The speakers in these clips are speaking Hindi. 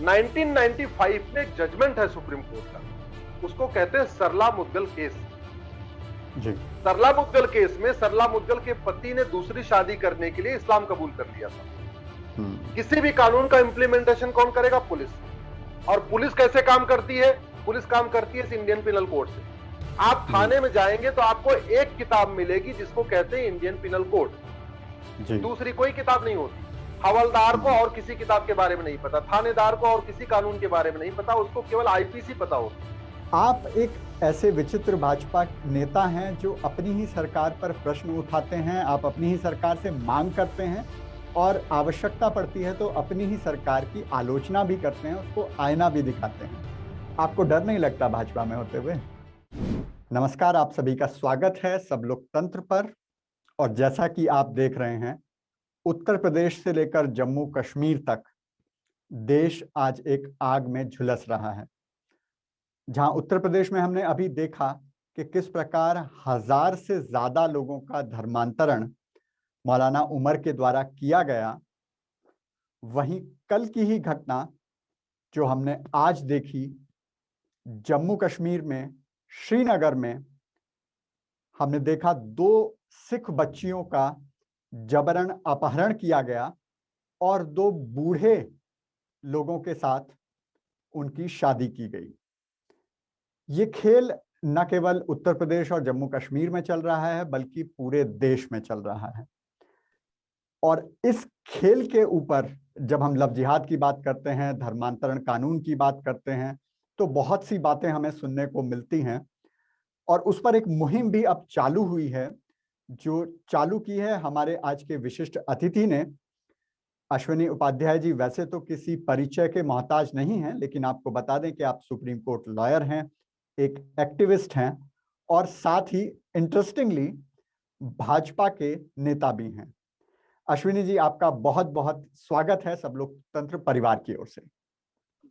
1995 में एक जजमेंट है सुप्रीम कोर्ट का, उसको कहते हैं सरला मुद्गल केस। जी। सरला मुद्गल केस में सरला मुद्गल के पति ने दूसरी शादी करने के लिए इस्लाम कबूल कर लिया था। किसी भी कानून का इंप्लीमेंटेशन कौन करेगा? पुलिस। और पुलिस कैसे काम करती है? पुलिस काम करती है इस इंडियन पिनल कोड से। आप थाने में जाएंगे तो आपको एक किताब मिलेगी जिसको कहते हैं इंडियन पिनल कोड, दूसरी कोई किताब नहीं होती। हवलदार को और किसी किताब के बारे में नहीं पता, थानेदार को और किसी कानून के बारे में नहीं पता, उसको केवल आईपीसी पता होता। आप एक ऐसे विचित्र भाजपा नेता हैं जो अपनी ही सरकार पर प्रश्न उठाते हैं, आप अपनी ही सरकार से मांग करते हैं और आवश्यकता पड़ती है तो अपनी ही सरकार की आलोचना भी करते हैं, उसको आईना भी दिखाते हैं। आपको डर नहीं लगता भाजपा में होते हुए? नमस्कार, आप सभी का स्वागत है सब लोकतंत्र पर। और जैसा कि आप देख रहे हैं, उत्तर प्रदेश से लेकर जम्मू कश्मीर तक देश आज एक आग में झुलस रहा है। जहां उत्तर प्रदेश में हमने अभी देखा कि किस प्रकार 1000 से ज्यादा लोगों का धर्मांतरण मौलाना उमर के द्वारा किया गया, वहीं कल की ही घटना जो हमने आज देखी जम्मू कश्मीर में श्रीनगर में, हमने देखा 2 सिख बच्चियों का जबरन अपहरण किया गया और 2 बूढ़े लोगों के साथ उनकी शादी की गई। ये खेल न केवल उत्तर प्रदेश और जम्मू कश्मीर में चल रहा है बल्कि पूरे देश में चल रहा है। और इस खेल के ऊपर जब हम लव जिहाद की बात करते हैं, धर्मांतरण कानून की बात करते हैं, तो बहुत सी बातें हमें सुनने को मिलती हैं। और उस पर एक मुहिम भी अब चालू हुई है, जो चालू की है हमारे आज के विशिष्ट अतिथि ने। अश्विनी उपाध्याय जी वैसे तो किसी परिचय के मोहताज नहीं हैं, लेकिन आपको बता दें कि आप सुप्रीम कोर्ट लॉयर हैं, एक एक्टिविस्ट हैं और साथ ही इंटरेस्टिंगली भाजपा के नेता भी हैं। अश्विनी जी, आपका बहुत बहुत स्वागत है सब लोकतंत्र परिवार की ओर से।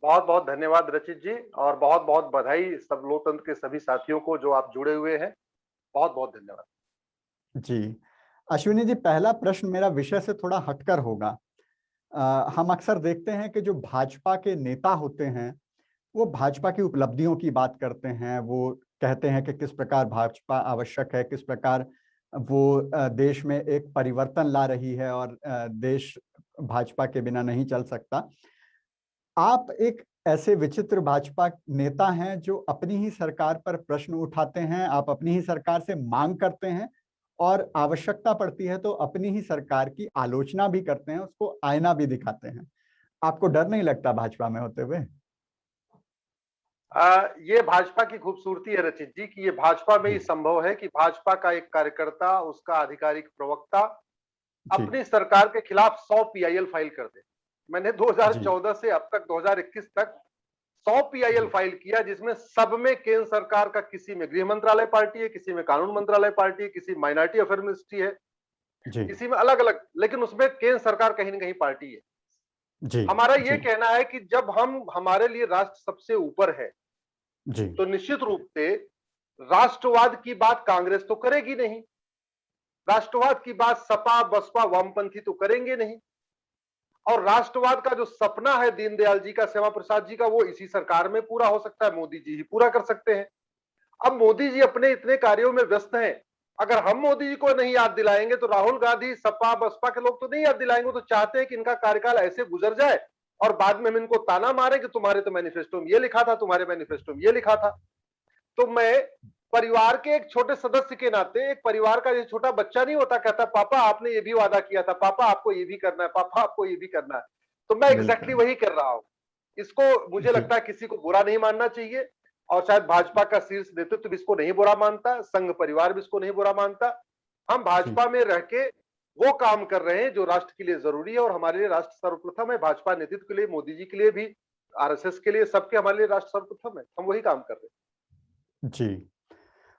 बहुत बहुत धन्यवाद रचित जी, और बहुत बहुत बधाई सब लोकतंत्र के सभी साथियों को जो आप जुड़े हुए हैं। बहुत बहुत धन्यवाद जी। अश्विनी जी, पहला प्रश्न मेरा विषय से थोड़ा हटकर होगा। हम अक्सर देखते हैं कि जो भाजपा के नेता होते हैं वो भाजपा की उपलब्धियों की बात करते हैं, वो कहते हैं कि किस प्रकार भाजपा आवश्यक है, किस प्रकार वो देश में एक परिवर्तन ला रही है और देश भाजपा के बिना नहीं चल सकता। आप एक ऐसे विचित्र भाजपा नेता हैं जो अपनी ही सरकार पर प्रश्न उठाते हैं, आप अपनी ही सरकार से मांग करते हैं और आवश्यकता पड़ती है तो अपनी ही सरकार की आलोचना भी करते हैं, उसको आईना भी दिखाते हैं। आपको डर नहीं लगता भाजपा में होते हुए? ये भाजपा की खूबसूरती है रचित जी कि ये भाजपा में ही संभव है कि भाजपा का एक कार्यकर्ता, उसका आधिकारिक प्रवक्ता अपनी सरकार के खिलाफ 100 पीआईएल फाइल कर दे। मैंने 2014 से अब तक 2021 तक 100 पीआईएल फाइल किया, जिसमें सब में केंद्र सरकार का, किसी में गृह मंत्रालय पार्टी है, किसी में कानून मंत्रालय पार्टी है, किसी माइनॉरिटी अफेयर मिनिस्ट्री है, किसी में अलग अलग, लेकिन उसमें केंद्र सरकार कहीं ना कहीं पार्टी है। हमारा ये कहना है कि जब हमारे लिए राष्ट्र सबसे ऊपर है तो निश्चित रूप से राष्ट्रवाद की बात कांग्रेस तो करेगी नहीं, राष्ट्रवाद की बात सपा बसपा वामपंथी तो करेंगे नहीं, और राष्ट्रवाद का जो सपना है दीनदयाल जी का, श्यामा प्रसाद जी का, वो इसी सरकार में पूरा हो सकता है, मोदी जी ही पूरा कर सकते हैं। अब मोदी जी अपने इतने कार्यों में व्यस्त हैं, अगर हम मोदी जी को नहीं याद दिलाएंगे तो राहुल गांधी, सपा बसपा के लोग तो नहीं याद दिलाएंगे। तो चाहते हैं कि इनका कार्यकाल ऐसे गुजर जाए और बाद में हम इनको ताना मारे कि तुम्हारे तो मैनिफेस्टो में ये लिखा था, तुम्हारे मैनिफेस्टो में ये लिखा था। तो मैं परिवार के एक छोटे सदस्य के नाते, एक परिवार का ये छोटा बच्चा नहीं होता, कहता पापा आपने ये भी वादा किया था, पापा आपको ये भी करना है, पापा आपको ये भी करना है। तो मैं एग्जैक्टली वही कर रहा हूं। इसको मुझे लगता है किसी को बुरा नहीं मानना चाहिए, और शायद भाजपा का शीर्ष नेतृत्व भी इसको नहीं बुरा मानता, संघ परिवार भी इसको नहीं बुरा मानता। हम भाजपा में रह के वो काम कर रहे हैं जो राष्ट्र के लिए जरूरी है, और हमारे लिए राष्ट्र सर्वप्रथम है। भाजपा नेतृत्व के लिए, मोदी जी के लिए भी, आरएसएस के लिए, सबके हमारे लिए राष्ट्र सर्वप्रथम है। हम वही काम कर रहे हैं। जी,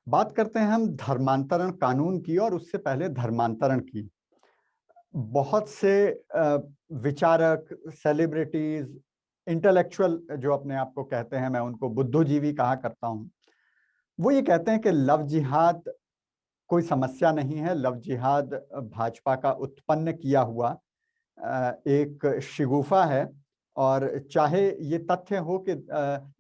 बात करते हैं हम धर्मांतरण कानून की और उससे पहले धर्मांतरण की। बहुत से विचारक, सेलिब्रिटीज, इंटेलेक्चुअल जो अपने आप को कहते हैं, मैं उनको बुद्धिजीवी कहा करता हूं, वो ये कहते हैं कि लव जिहाद कोई समस्या नहीं है। लव जिहाद भाजपा का उत्पन्न किया हुआ एक शिगुफा है और चाहे ये तथ्य हो कि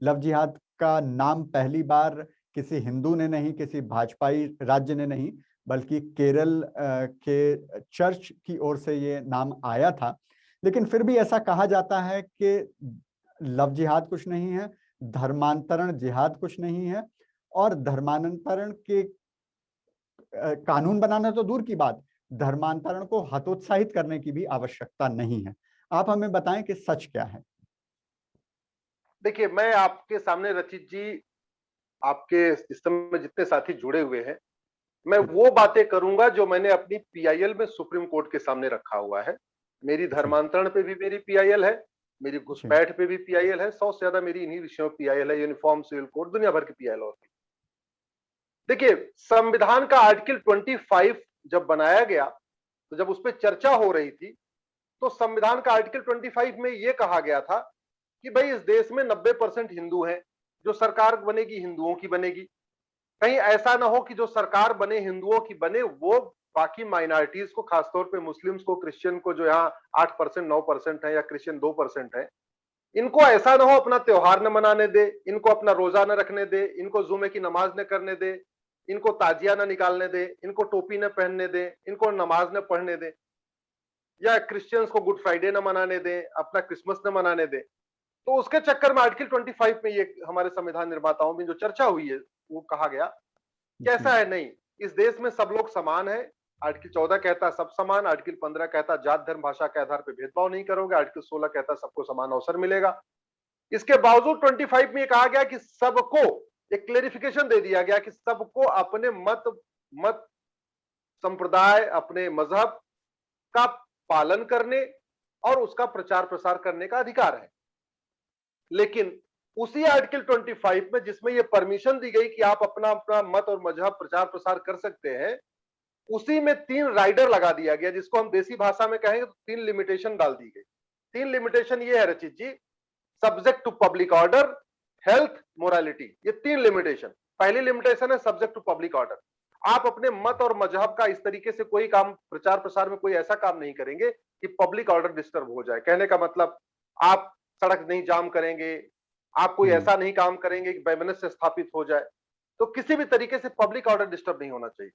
लव जिहाद का नाम पहली बार किसी हिंदू ने नहीं, किसी भाजपाई राज्य ने नहीं, बल्कि केरल के चर्च की ओर से ये नाम आया था, लेकिन फिर भी ऐसा कहा जाता है कि लव जिहाद कुछ नहीं है, धर्मांतरण जिहाद कुछ नहीं है, और धर्मांतरण के कानून बनाना तो दूर की बात, धर्मांतरण को हतोत्साहित करने की भी आवश्यकता नहीं है। आप हमें बताएं कि सच क्या है। देखिए, मैं आपके सामने रचित जी, आपके इस समय जितने साथी जुड़े हुए हैं, मैं वो बातें करूंगा जो मैंने अपनी पीआईएल में सुप्रीम कोर्ट के सामने रखा हुआ है। मेरी धर्मांतरण पे भी मेरी पीआईएल है, मेरी घुसपैठ पे भी पीआईएल है, 100 से ज्यादा मेरी इन्हीं विषयों पीआईएल है, यूनिफॉर्म सिविल कोड, दुनिया भर की पीआईएल और भी। देखिए, संविधान का आर्टिकल 25 जब बनाया गया, तो जब उस पर चर्चा हो रही थी, तो संविधान का आर्टिकल 25 में यह कहा गया था कि भाई इस देश में 90% हिंदू हैं, जो सरकार बनेगी हिंदुओं की बनेगी। कहीं ऐसा ना हो कि जो सरकार बने हिंदुओं की बने, वो बाकी माइनॉरिटीज को, खासतौर पे मुस्लिम्स को, क्रिश्चियन को, जो यहाँ 8% 9% है, या क्रिश्चियन 2% है, इनको ऐसा ना हो अपना त्योहार न मनाने दे, इनको अपना रोजा न रखने दे, इनको जुमे की नमाज न करने दे, इनको ताजिया न निकालने दे, इनको टोपी न पहनने दे, इनको नमाज न पढ़ने दे, या क्रिश्चियंस को गुड फ्राइडे न मनाने दे, अपना क्रिसमस न मनाने दे। तो उसके चक्कर में आर्टिकल 25 में ये हमारे संविधान निर्माताओं में जो चर्चा हुई है, वो कहा गया कैसा है, नहीं, इस देश में सब लोग समान है। आर्टिकल 14 कहता है सब समान, आर्टिकल 15 कहता है जात धर्म भाषा के आधार पर भेदभाव नहीं करोगे, आर्टिकल 16 कहता है सबको समान अवसर मिलेगा। इसके बावजूद 25 में कहा गया कि सबको, एक क्लेरिफिकेशन दे दिया गया कि सबको अपने मत संप्रदाय, अपने मजहब का पालन करने और उसका प्रचार प्रसार करने का अधिकार है। लेकिन उसी आर्टिकल 25 में, जिसमें यह परमिशन दी गई कि आप अपना अपना मत और मजहब प्रचार प्रसार कर सकते हैं, उसी में 3 राइडर लगा दिया गया, जिसको हम देसी भाषा में कहेंगे तो 3 लिमिटेशन डाल दी गई। 3 लिमिटेशन ये है Rachit ji, subject to public order, health, morality, ये 3 लिमिटेशन। पहली लिमिटेशन है सब्जेक्ट टू पब्लिक ऑर्डर। आप अपने मत और मजहब का इस तरीके से कोई काम, प्रचार प्रसार में कोई ऐसा काम नहीं करेंगे कि पब्लिक ऑर्डर डिस्टर्ब हो जाए। कहने का मतलब, आप सड़क नहीं जाम करेंगे, आप कोई ऐसा नहीं काम करेंगे कि वैमनस्य स्थापित हो जाए, तो किसी भी तरीके से पब्लिक ऑर्डर डिस्टर्ब नहीं होना चाहिए।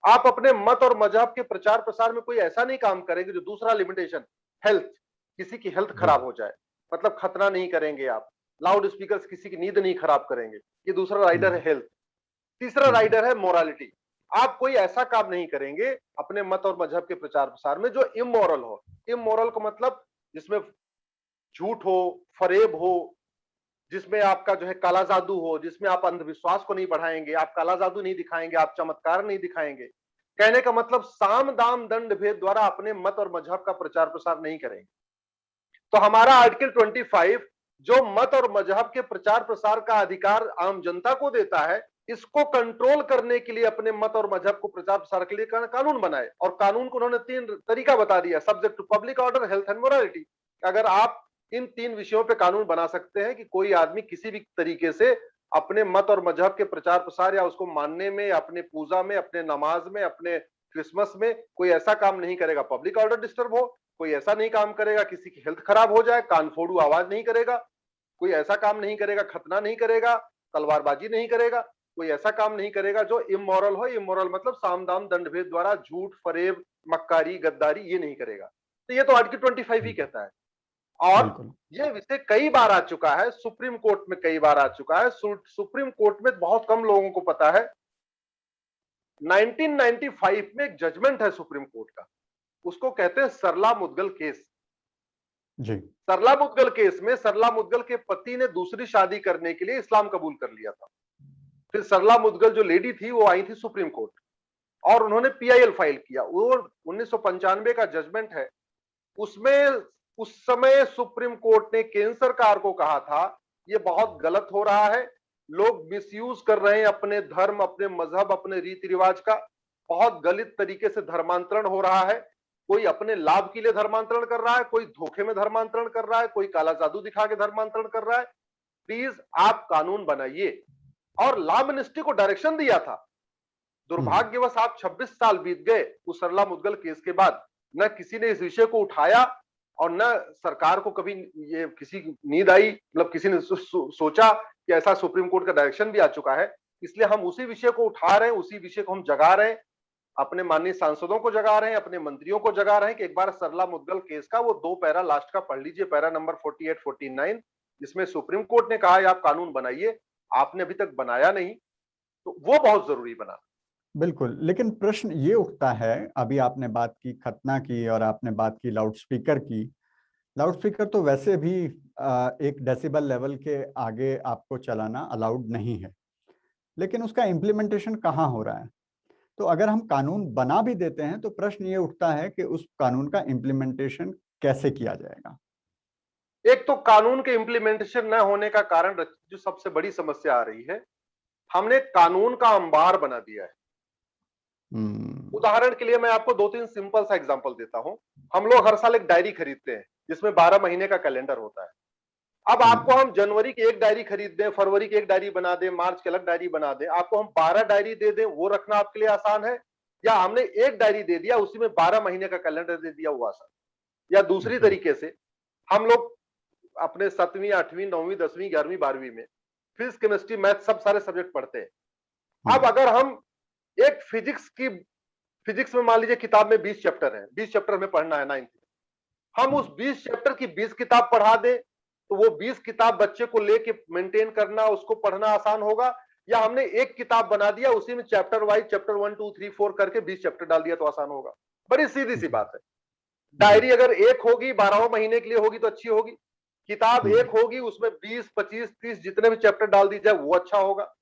आप अपने मत और मजहब के प्रचार प्रसार में कोई ऐसा नहीं काम करेंगे, जो दूसरा लिमिटेशन, हेल्थ, किसी की हेल्थ खराब हो जाए, मतलब खतना नहीं करेंगे आप, लाउड स्पीकर किसी की नींद नहीं खराब करेंगे, ये दूसरा राइडर है हेल्थ। तीसरा राइडर है मोरालिटी, आप कोई ऐसा काम नहीं करेंगे अपने मत और मजहब के प्रचार प्रसार में जो इमोरल हो। इमोरल का मतलब जिसमें झूठ हो, फरेब हो, जिसमें आपका जो है काला जादू हो, जिसमें आप अंधविश्वास को नहीं बढ़ाएंगे, आप काला जादू नहीं दिखाएंगे, आप चमत्कार नहीं दिखाएंगे। कहने का मतलब, साम दाम दंड भेद द्वारा अपने मत और मजहब का प्रचार प्रसार नहीं करेंगे। तो हमारा आर्टिकल 25 जो मत और मजहब के प्रचार प्रसार का अधिकार आम जनता को देता है, इसको कंट्रोल करने के लिए अपने मत और मजहब को प्रचार प्रसार के लिए कानून बनाए, और कानून को उन्होंने 3 तरीका बता दिया, subject to public order, health and morality. अगर आप इन 3 विषयों पे कानून बना सकते हैं कि कोई आदमी किसी भी तरीके से अपने मत और मजहब के प्रचार प्रसार या उसको मानने में, अपने पूजा में, अपने नमाज में, अपने क्रिसमस में कोई ऐसा काम नहीं करेगा पब्लिक ऑर्डर डिस्टर्ब हो, कोई ऐसा नहीं काम करेगा किसी की हेल्थ खराब हो जाए, कान फोड़ू आवाज नहीं करेगा, कोई ऐसा काम नहीं करेगा, खतना नहीं करेगा, तलवारबाजी नहीं करेगा, कोई ऐसा काम नहीं करेगा जो इमोरल हो। इमोरल मतलब साम दाम दंड भेद द्वारा झूठ, फरेब, मक्कारी, गद्दारी, ये नहीं करेगा। तो ये तो आर्टिकल 25 ही कहता है। और ये विषय कई बार आ चुका है, सुप्रीम कोर्ट में कई बार आ चुका है। सुप्रीम कोर्ट में बहुत कम लोगों को पता है, 1995 में एक जजमेंट है सुप्रीम कोर्ट का, उसको कहते हैं सरला मुद्गल केस जी। सरला मुद्गल केस में सरला मुद्गल के पति ने दूसरी शादी करने के लिए इस्लाम कबूल कर लिया था। फिर सरला मुद्गल जो लेडी थी, वो आई थी सुप्रीम कोर्ट और उन्होंने पीआईएल फाइल किया। वो 1995 का जजमेंट है। उसमें उस समय सुप्रीम कोर्ट ने केंद्र सरकार को कहा था, ये बहुत गलत हो रहा है, लोग मिसयूज कर रहे हैं अपने धर्म, अपने मजहब, अपने रीति रिवाज का, बहुत गलत तरीके से धर्मांतरण हो रहा है। कोई अपने लाभ के लिए धर्मांतरण कर रहा है, कोई धोखे में धर्मांतरण कर रहा है, कोई काला जादू दिखा के धर्मांतरण कर रहा है। प्लीज आप कानून बनाइए। और लॉ मिनिस्ट्री को डायरेक्शन दिया था। दुर्भाग्यवश आप 26 साल बीत गए उस सरला मुद्गल केस के बाद, न किसी ने इस विषय को उठाया, और न सरकार को कभी ये किसी नींद आई, मतलब किसी ने सोचा कि ऐसा सुप्रीम कोर्ट का डायरेक्शन भी आ चुका है। इसलिए हम उसी विषय को उठा रहे हैं, उसी विषय को हम जगा रहे हैं, अपने माननीय सांसदों को जगा रहे हैं, अपने मंत्रियों को जगा रहे हैं कि एक बार सरला मुद्गल केस का वो 2 पैरा लास्ट का पढ़ लीजिए, पैरा नंबर 48 49, जिसमें सुप्रीम कोर्ट ने कहा है आप कानून बनाइए, आपने अभी तक बनाया नहीं, तो वो बहुत जरूरी बना। बिल्कुल, लेकिन प्रश्न ये उठता है, अभी आपने बात की खतना की और आपने बात की लाउडस्पीकर की। लाउडस्पीकर तो वैसे भी 1 डेसिबल लेवल के आगे आपको चलाना अलाउड नहीं है, लेकिन उसका इम्प्लीमेंटेशन कहाँ हो रहा है? तो अगर हम कानून बना भी देते हैं तो प्रश्न ये उठता है कि उस कानून का इम्प्लीमेंटेशन कैसे किया जाएगा? एक तो कानून के इम्प्लीमेंटेशन न होने का कारण जो सबसे बड़ी समस्या आ रही है, हमने कानून का अंबार बना दिया है। उदाहरण के लिए मैं आपको 2-3 सिंपल सा एग्जांपल देता हूं। हम लोग हर साल एक डायरी खरीदते हैं जिसमें 12 महीने का कैलेंडर होता है। अब आपको हम जनवरी की एक डायरी खरीद दें, फरवरी की एक डायरी बना दें, मार्च की अलग डायरी बना दें, आपको हम 12 डायरी दे दें, वो रखना आपके लिए आसान है? या हमने एक डायरी दे दिया, उसी में 12 महीने का कैलेंडर दे दिया, वो आसान? या दूसरी तरीके से हम लोग अपने 7वीं 8वीं 9वीं 10वीं 11वीं 12वीं में फिजिक्स केमिस्ट्री मैथ सब सारे सब्जेक्ट पढ़ते हैं। अब अगर हम एक फिजिक्स में मान लीजिए किताब में 20 चैप्टर है, 20 चैप्टर में पढ़ना है 9th में, हम उस 20 चैप्टर की 20 किताब पढ़ा दें तो वो 20 किताब बच्चे को लेके मेंटेन करना, उसको पढ़ना आसान होगा? या हमने एक किताब बना दिया, उसी में चैप्टर वाइज चैप्टर 1 2 3 4 करके 20 चैप्टर डाल दिया तो आसान होगा? बड़ी सीधी सी बात है। डायरी अगर एक होगी, 12 महीने के लिए होगी तो अच्छी होगी। किताब एक होगी, उसमें 20 25 30 जितने भी चैप्टर डाल दी जाए वो अच्छा होगा।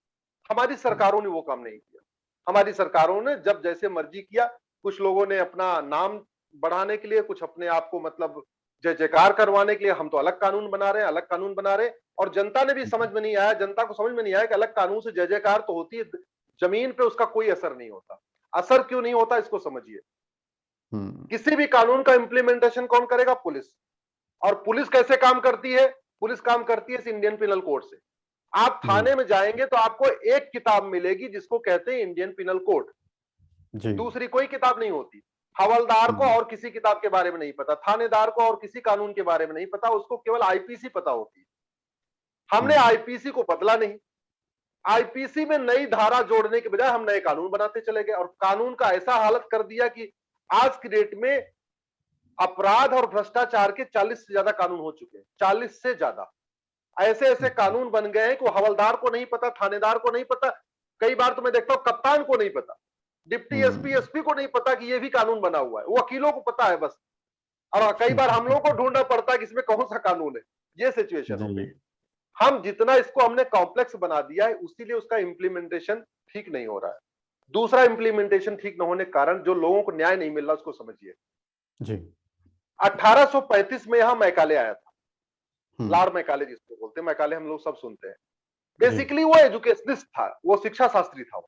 हमारी सरकारों ने वो काम नहीं किया। हमारी सरकारों ने जब जैसे मर्जी किया, कुछ लोगों ने अपना नाम बढ़ाने के लिए, कुछ अपने आप को मतलब जय जयकार करवाने के लिए हम तो अलग कानून बना रहे हैं, अलग कानून बना रहे हैं। और जनता ने भी समझ में नहीं आया, जनता को समझ में नहीं आया कि अलग कानून से जय जयकार तो होती है, जमीन पे उसका कोई असर नहीं होता। असर क्यों नहीं होता इसको समझिए। किसी भी कानून का इंप्लीमेंटेशन कौन करेगा? पुलिस। और पुलिस कैसे काम करती है? पुलिस काम करती है इस इंडियन पिनल कोड से। आप थाने में जाएंगे तो आपको एक किताब मिलेगी जिसको कहते हैं इंडियन पिनल कोड, दूसरी कोई किताब नहीं होती। हवलदार को और किसी किताब के बारे में नहीं पता, थानेदार को और किसी कानून के बारे में नहीं पता, उसको केवल आईपीसी पता होती है। हमने आईपीसी को बदला नहीं, आईपीसी में नई धारा जोड़ने के बजाय हम नए कानून बनाते चले गए और कानून का ऐसा हालत कर दिया कि आज की डेट में अपराध और भ्रष्टाचार के 40 से ज्यादा कानून हो चुके हैं। 40 से ज्यादा ऐसे ऐसे कानून बन गए हैं कि हवलदार को नहीं पता, थानेदार को नहीं पता, कई बार तो मैं देखता हूं कप्तान को नहीं पता, डिप्टी एसपी एसपी को नहीं पता कि ये भी कानून बना हुआ है, वो वकीलों को पता है बस। और कई बार हम लोगों को ढूंढना पड़ता है कि इसमें कौन सा कानून है। ये सिचुएशन हो गई। हम जितना इसको हमने कॉम्प्लेक्स बना दिया है, उसीलिए उसका इंप्लीमेंटेशन ठीक नहीं हो रहा है। दूसरा इंप्लीमेंटेशन ठीक न होने के कारण जो लोगों को न्याय नहीं मिल रहा उसको समझिए। जी 1835 में यहां मैकाले आया था, लॉर्ड मैकाले जिसको बोलते हैं, मैकाले हम लोग सब सुनते हैं। बेसिकली वो एजुकेशनिस्ट था, वो शिक्षा शास्त्री था।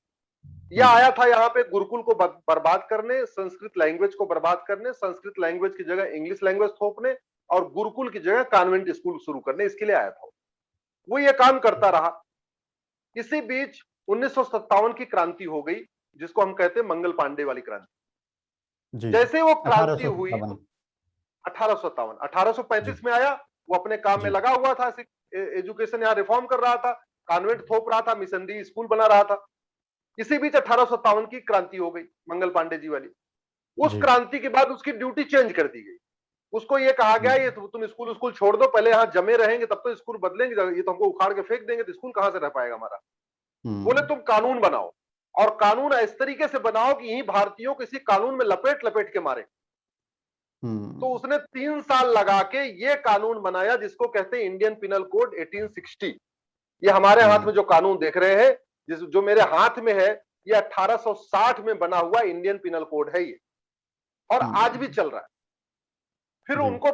यह आया था यहाँ पे गुरुकुल को बर्बाद करने, संस्कृत लैंग्वेज को बर्बाद करने, संस्कृत लैंग्वेज की जगह इंग्लिश लैंग्वेज थोपने और गुरुकुल की जगह कॉन्वेंट स्कूल शुरू करने, इसके लिए आया था। वो ये काम करता रहा। इसी बीच 1957 की क्रांति हो गई, जिसको हम कहते हैं मंगल पांडे वाली क्रांति। जैसे वो क्रांति हुई 1857, 1835 में आया, वो अपने काम में लगा हुआ था, एजुकेशन यहाँ रिफॉर्म कर रहा था, कॉन्वेंट थोप रहा था, मिशनरी स्कूल बना रहा था। इसी बीच 1857 की क्रांति हो गई, मंगल पांडे जी वाली। उस क्रांति के बाद उसकी ड्यूटी चेंज कर दी गई। उसको ये कहा गया ये तुम स्कूल छोड़ दो, पहले यहाँ जमे रहेंगे तब तो स्कूल बदलेंगे, ये तो हमको उखाड़ के फेंक देंगे तो स्कूल कहां से रह पाएगा हमारा। बोले तुम कानून बनाओ और कानून इस तरीके से बनाओ कि यही भारतीयों को इसी कानून में लपेट लपेट के मारे। तो उसने 3 साल लगा के ये कानून बनाया जिसको कहते हैं इंडियन पिनल कोड 1860। ये हमारे हाथ में जो कानून देख रहे हैं, जो मेरे हाथ में है, ये 1860 में बना हुआ इंडियन पिनल कोड है ये, और आज भी चल रहा है। फिर उनको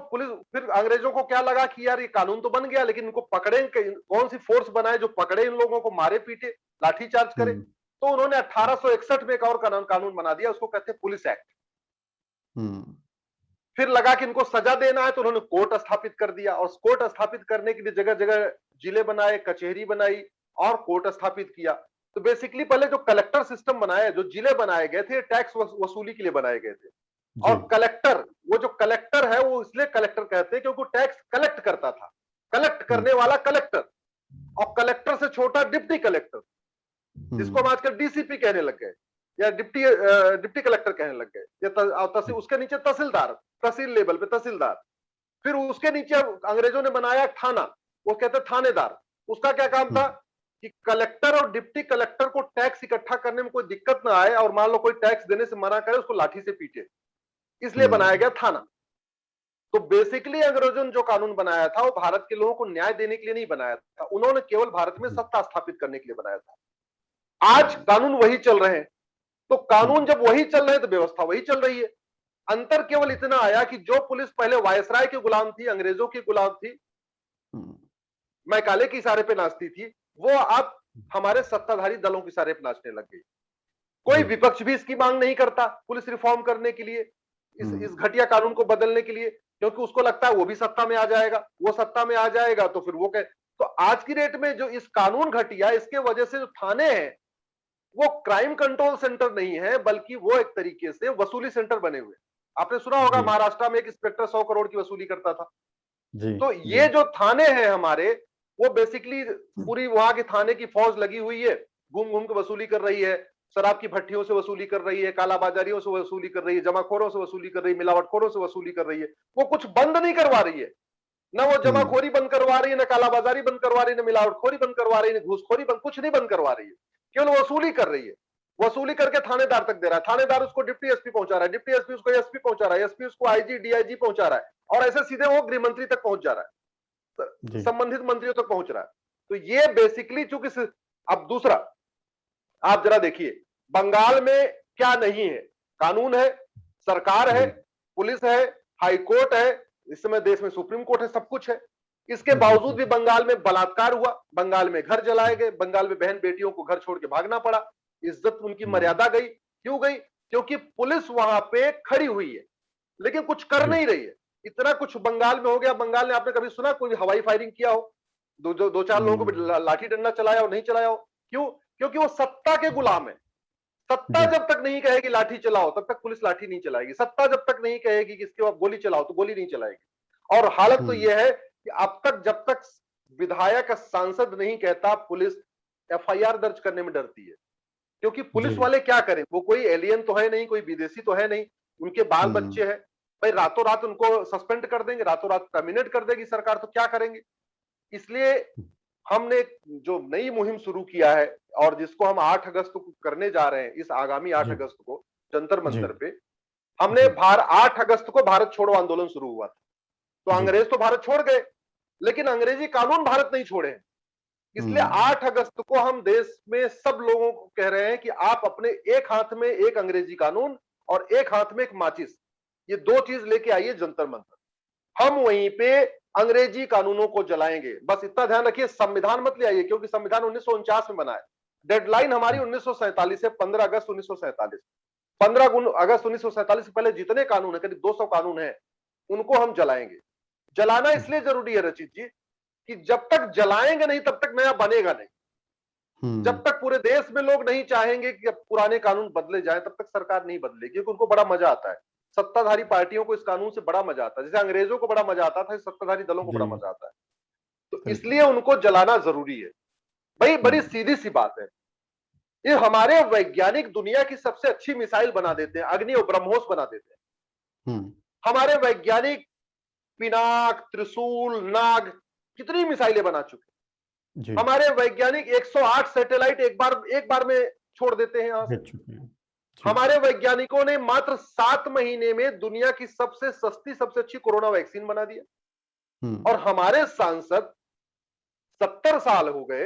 फिर अंग्रेजों को क्या लगा कि यार ये कानून तो बन गया, लेकिन इनको पकड़े, कौन सी फोर्स बनाए जो पकड़े इन लोगों को, मारे पीटे, लाठी चार्ज करे। तो उन्होंने 1861 में एक और कानून बना दिया, उसको कहते हैं पुलिस एक्ट। फिर लगा कि इनको सजा देना है तो उन्होंने कोर्ट स्थापित कर दिया, और कोर्ट स्थापित करने के लिए जगह जगह जिले बनाए, कचहरी बनाई और कोर्ट स्थापित किया। तो बेसिकली पहले जो कलेक्टर सिस्टम बनाया, जो जिले बनाए गए थे, टैक्स वसूली के लिए बनाए गए थे। और कलेक्टर, वो जो कलेक्टर है वो इसलिए कलेक्टर कहते हैं क्योंकि वो टैक्स कलेक्ट करता था, कलेक्ट करने वाला कलेक्टर, और कलेक्टर से छोटा डिप्टी कलेक्टर, जिसको हम आजकल डीसीपी कहने लग गए या डिप्टी कलेक्टर कहने लग गए, या तहसील, उसके नीचे तहसीलदार, तहसील लेवल पे तहसीलदार, फिर उसके नीचे अंग्रेजों ने बनाया थाना, वो कहते थानेदार। उसका क्या काम था कि कलेक्टर और डिप्टी कलेक्टर को टैक्स इकट्ठा करने में कोई दिक्कत ना आए, और मान लो कोई टैक्स देने से मना करे उसको लाठी से पीटे, इसलिए बनाया गया थाना। तो बेसिकली अंग्रेजों ने जो कानून बनाया था वो भारत के लोगों को न्याय देने के लिए नहीं बनाया था, उन्होंने केवल भारत में सत्ता स्थापित करने के लिए बनाया था। आज कानून वही चल रहे हैं, तो कानून जब वही चल रहे हैं तो व्यवस्था वही चल रही है। अंतर केवल इतना आया कि जो पुलिस पहले वायसराय की गुलाम थी, अंग्रेजों की गुलाम थी, मैकाले के इशारे पे नाचती थी, वो अब हमारे सत्ताधारी दलों के इशारे पे नाचने लग गई। कोई विपक्ष भी इसकी मांग नहीं करता पुलिस रिफॉर्म करने के लिए, इस घटिया कानून को बदलने के लिए, क्योंकि उसको लगता है वो भी सत्ता में आ जाएगा, वो सत्ता में आ जाएगा तो फिर वो कह। तो आज की डेट में जो इस कानून घटिया, इसके वजह से जो थाने हैं वो क्राइम कंट्रोल सेंटर नहीं है, बल्कि वो एक तरीके से वसूली सेंटर बने हुए। आपने सुना होगा महाराष्ट्र में एक इंस्पेक्टर 100 करोड़ की वसूली करता था। तो ये जो थाने हैं हमारे, वो बेसिकली पूरी वहां के थाने की फौज लगी हुई है, घूम घूम के वसूली कर रही है, शराब की भट्टियों से वसूली कर रही है, कालाबाजारियों से वसूली कर रही है, जमाखोरों से वसूली कर रही है, मिलावटखोरों से वसूली कर रही है। वो कुछ बंद नहीं करवा रही है, ना वो जमाखोरी बंद करवा रही है, ना कालाबाजारी बंद करवा रही है, ना मिलावटखोरी बंद करवा रही है, ना घूसखोरी बंद, कुछ नहीं बंद करवा रही है, केवल वसूली कर रही है। वसूली करके थानेदार तक दे रहा है, थानेदार उसको डिप्टी एसपी पहुंचा रहा है, डिप्टी एसपी उसको एसपी पहुंचा रहा है, एसपी उसको आईजी डीआईजी पहुंचा रहा है, और ऐसे सीधे वो गृह मंत्री तक पहुंच जा रहा है, संबंधित मंत्रियों तक पहुंच रहा है। तो ये बेसिकली चूंकि अब दूसरा आप जरा देखिए, बंगाल में क्या नहीं है, कानून है, सरकार है, पुलिस है, हाई कोर्ट है, इस समय देश में सुप्रीम कोर्ट है, सब कुछ है। इसके बावजूद भी बंगाल में बलात्कार हुआ, बंगाल में घर जलाए गए, बंगाल में बहन बेटियों को घर छोड़ के भागना पड़ा, इज्जत उनकी मर्यादा गई। क्यों गई? क्योंकि पुलिस वहां पे खड़ी हुई है, लेकिन कुछ कर नहीं रही है। इतना कुछ बंगाल में हो गया। बंगाल ने आपने कभी सुना कोई हवाई फायरिंग किया हो, दो चार लोगों को लाठी डंडा चलाया हो, नहीं चलाया हो? क्यों? क्योंकि वो सत्ता के गुलाम है। सत्ता जब तक नहीं कहेगी लाठी चलाओ, तब तक पुलिस लाठी नहीं चलाएगी। सत्ता जब तक नहीं कहेगी कि इसके बाद गोली चलाओ, तो गोली नहीं चलाएगी। और हालत तो यह है कि अब तक जब तक विधायक सांसद नहीं कहता, पुलिस एफआईआर दर्ज करने में डरती है। क्योंकि पुलिस वाले क्या करें, वो कोई एलियन तो है नहीं, कोई विदेशी तो है नहीं, उनके बाल बच्चे हैं भाई, रातों रात उनको सस्पेंड कर देंगे, रातों रात टर्मिनेट कर देगी सरकार, तो क्या करेंगे? इसलिए हमने जो नई मुहिम शुरू किया है, और जिसको हम 8 अगस्त को करने जा रहे हैं, इस आगामी 8 अगस्त को जंतर मंतर पे, हमने 8 अगस्त को भारत छोड़ो आंदोलन शुरू हुआ था। तो अंग्रेज तो भारत छोड़ गए, लेकिन अंग्रेजी कानून भारत नहीं छोड़े हैं। इसलिए 8 अगस्त को हम देश में सब लोगों को कह रहे हैं कि आप अपने एक हाथ में एक अंग्रेजी कानून और एक हाथ में एक माचिस, ये 2 चीज लेके आइए जंतर मंतर। हम वहीं पे अंग्रेजी कानूनों को जलाएंगे। बस इतना ध्यान रखिए, संविधान मत ले आइए, क्योंकि संविधान 1949 में बना है। डेडलाइन हमारी 1947 है, 15 अगस्त 1947। 15 अगस्त 1947 से पहले जितने कानून है, करीब 200 कानून है, उनको हम जलाएंगे। जलाना इसलिए जरूरी है रचित जी, कि जब तक जलाएंगे नहीं तब तक नया बनेगा नहीं। जब तक पूरे देश में लोग नहीं चाहेंगे कि पुराने कानून बदले जाएं, तब तक सरकार नहीं बदलेगी, क्योंकि उनको बड़ा मजा आता है। सत्ताधारी पार्टियों को इस कानून से बड़ा मजा आता है, जैसे अंग्रेजों को बड़ा मजा आता था, सत्ताधारी दलों को बड़ा मजा आता है। तो इसलिए उनको जलाना जरूरी है। भाई बड़ी सीधी सी बात है, ये हमारे वैज्ञानिक दुनिया की सबसे अच्छी मिसाइल बना देते हैं, अग्नि और ब्रह्मोस बना देते हैं। हमारे वैज्ञानिक पिनाक, त्रिशूल, नाग, कितनी मिसाइलें बना चुके। हमारे वैज्ञानिक 108 सैटेलाइट एक बार में छोड़ देते हैं यहां से। हमारे वैज्ञानिकों ने मात्र 7 महीने में दुनिया की सबसे सस्ती, सबसे अच्छी कोरोना वैक्सीन बना दिया। और हमारे सांसद 70 साल हो गए,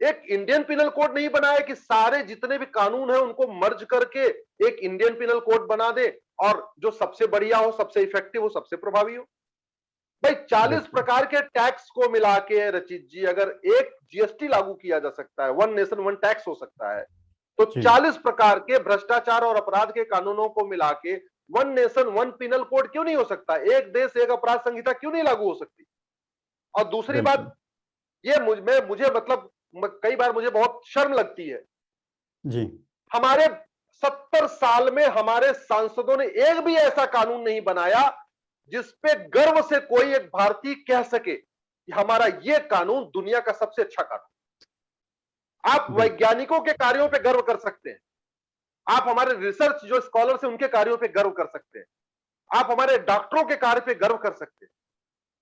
एक इंडियन पिनल कोड नहीं बनाया कि सारे जितने भी कानून हैं उनको मर्ज करके एक इंडियन पिनल कोड बना दे, और जो सबसे बढ़िया हो, सबसे इफेक्टिव हो, सबसे प्रभावी हो। भाई 40 प्रकार के टैक्स को मिला के रचित जी, अगर एक जीएसटी लागू किया जा सकता है, वन नेशन वन टैक्स हो सकता है, तो 40 प्रकार के भ्रष्टाचार और अपराध के कानूनों को मिला के one nation one penal code क्यों नहीं हो सकता? एक देश एक अपराध संहिता क्यों नहीं लागू हो सकती? और दूसरी बात, ये मुझे मतलब कई बार मुझे बहुत शर्म लगती है जी। हमारे 70 साल में हमारे सांसदों ने एक भी ऐसा कानून नहीं बनाया जिसपे गर्व से कोई एक भारतीय कह सके कि हमारा ये कानून दुनिया का सबसे अच्छा कानून। आप वैज्ञानिकों के कार्यों पे गर्व कर सकते हैं, आप हमारे रिसर्च जो स्कॉलर्स हैं उनके कार्यों पे गर्व कर सकते हैं, आप हमारे डॉक्टरों के कार्य पे गर्व कर सकते हैं,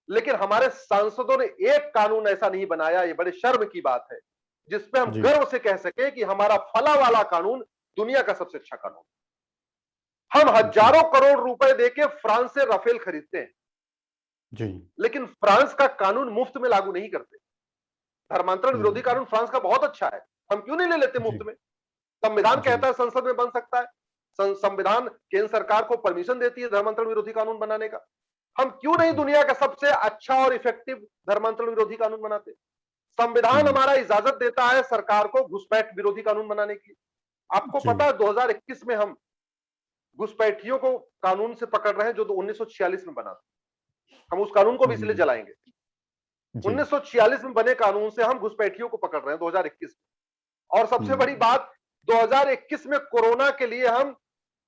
लेकिन हमारे सांसदों ने एक कानून ऐसा नहीं बनाया, ये बड़े शर्म की बात है, जिसपे हम गर्व से कह सके कि हमारा फला वाला कानून दुनिया का सबसे अच्छा कानून। हम हजारों करोड़ रुपए देके फ्रांस से राफेल खरीदते हैं जी, लेकिन फ्रांस का कानून मुफ्त में लागू नहीं करते। धर्मांतरण विरोधी कानून फ्रांस का बहुत अच्छा है, हम क्यों नहीं ले लेते मुफ्त में? संविधान कहता है संसद में बन सकता है, संविधान केंद्र सरकार को परमिशन देती है धर्मांतरण विरोधी कानून बनाने का। हम क्यों नहीं दुनिया का सबसे अच्छा और इफेक्टिव धर्मांतरण विरोधी कानून बनाते? संविधान हमारा इजाजत देता है सरकार को घुसपैठ विरोधी कानून बनाने की। आपको पता है 2021 में हम घुसपैठियों को कानून से पकड़ रहे हैं जो 1946 में बना था। हम उस कानून को भी इसलिए जलाएंगे। 1946 में बने कानून से हम घुसपैठियों को पकड़ रहे हैं 2021 में। और सबसे बड़ी बात, 2021 में कोरोना के लिए हम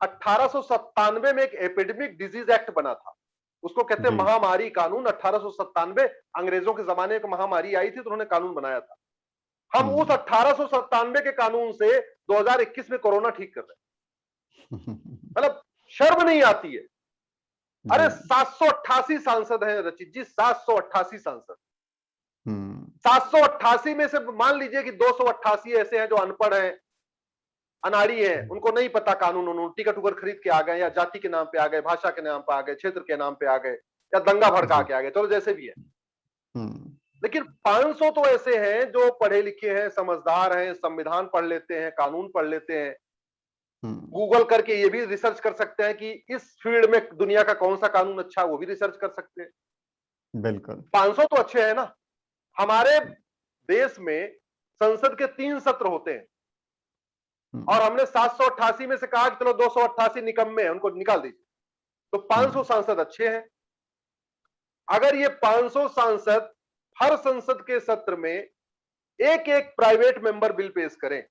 1897 में एक एपिडेमिक डिजीज एक्ट बना था, उसको कहते हैं महामारी कानून। 1897 अंग्रेजों के जमाने में महामारी आई थी तो उन्होंने कानून बनाया था। हम उस 1897 के कानून से 2021 में कोरोना ठीक कर रहे हैं। मतलब शर्म नहीं आती है। अरे 788 सांसद हैं रचित जी, 788 सांसद। 788 में से मान लीजिए कि 288 ऐसे हैं जो अनपढ़ हैं, अनाड़ी हैं, उनको नहीं पता कानून, उन्होंने टिकट उकर खरीद के आ गए, या जाति के नाम पे आ गए, भाषा के नाम पे आ गए, क्षेत्र के नाम पे आ गए, या दंगा भड़का के आ गए, चलो जैसे भी है। लेकिन 500 तो ऐसे हैं जो पढ़े लिखे हैं, समझदार हैं, संविधान पढ़ लेते हैं, कानून पढ़ लेते हैं, गूगल करके ये भी रिसर्च कर सकते हैं कि इस फील्ड में दुनिया का कौन सा कानून अच्छा है, वो भी रिसर्च कर सकते हैं। बिल्कुल 500 तो अच्छे हैं ना। हमारे देश में संसद के 3 सत्र होते हैं और हमने 788 में से कहा कि चलो 288 निकम्मे हैं, उनको निकाल दीजिए, तो 500 सांसद अच्छे हैं। अगर ये 500 सांसद हर संसद के सत्र में एक एक प्राइवेट मेंबर बिल पेश करें